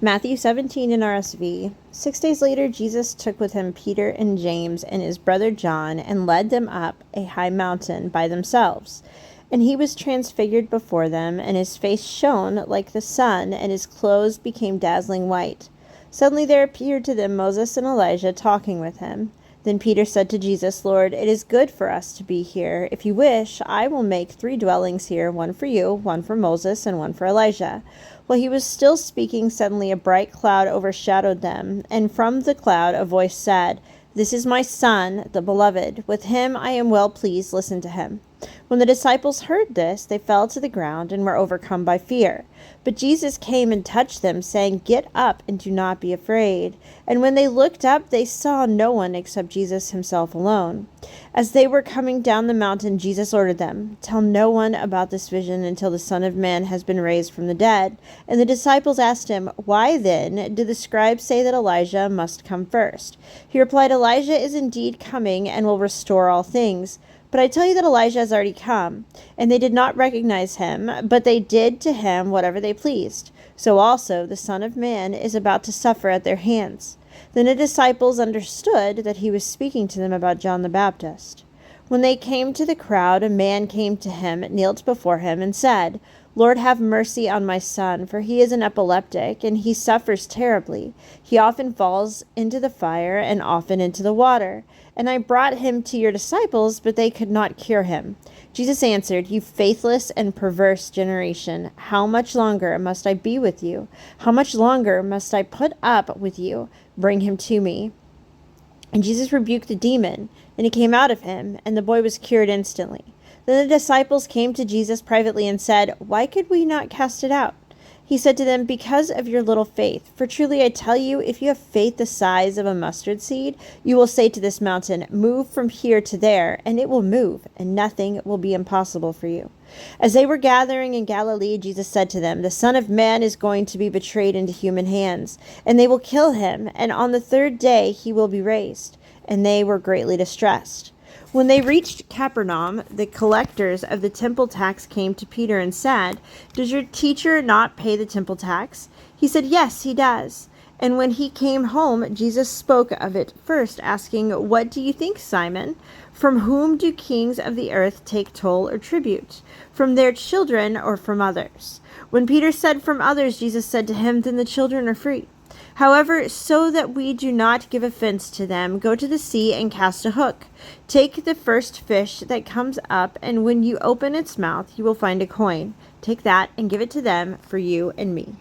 Matthew 17 NRSV. 6 days later, Jesus took with him Peter and James and his brother John and led them up a high mountain by themselves. And he was transfigured before them, and his face shone like the sun, and his clothes became dazzling white. Suddenly there appeared to them Moses and Elijah talking with him. Then Peter said to Jesus, "Lord, it is good for us to be here. If you wish, I will make 3 dwellings here, one for you, one for Moses, and one for Elijah." While he was still speaking, suddenly a bright cloud overshadowed them, and from the cloud a voice said, "This is my Son, the Beloved. With him I am well pleased. Listen to him." When the disciples heard this, they fell to the ground and were overcome by fear. But Jesus came and touched them, saying, "Get up and do not be afraid." And when they looked up, they saw no one except Jesus himself alone. As they were coming down the mountain, Jesus ordered them, "Tell no one about this vision until the Son of Man has been raised from the dead." And the disciples asked him, "Why then do the scribes say that Elijah must come first?" He replied, "Elijah is indeed coming and will restore all things. But I tell you that Elijah has already come." And they did not recognize him, but they did to him whatever they pleased. So also the Son of Man is about to suffer at their hands. Then the disciples understood that he was speaking to them about John the Baptist. When they came to the crowd, a man came to him, knelt before him, and said, "Lord, have mercy on my son, for he is an epileptic, and he suffers terribly. He often falls into the fire and often into the water. And I brought him to your disciples, but they could not cure him." Jesus answered, "You faithless and perverse generation, how much longer must I be with you? How much longer must I put up with you? Bring him to me." And Jesus rebuked the demon, and it came out of him, and the boy was cured instantly. Then the disciples came to Jesus privately and said, "Why could we not cast it out?" He said to them, "Because of your little faith. For truly I tell you, if you have faith the size of a mustard seed, you will say to this mountain, 'Move from here to there,' and it will move, and nothing will be impossible for you." As they were gathering in Galilee, Jesus said to them, "The Son of Man is going to be betrayed into human hands, and they will kill him, and on the 3rd day he will be raised." And they were greatly distressed. When they reached Capernaum, the collectors of the temple tax came to Peter and said, "Does your teacher not pay the temple tax?" He said, "Yes, he does." And when he came home, Jesus spoke of it first, asking, "What do you think, Simon? From whom do kings of the earth take toll or tribute? From their children or from others?" When Peter said, "From others," Jesus said to him, "Then the children are free. However, so that we do not give offense to them, go to the sea and cast a hook. Take the first fish that comes up, and when you open its mouth, you will find a coin. Take that and give it to them for you and me."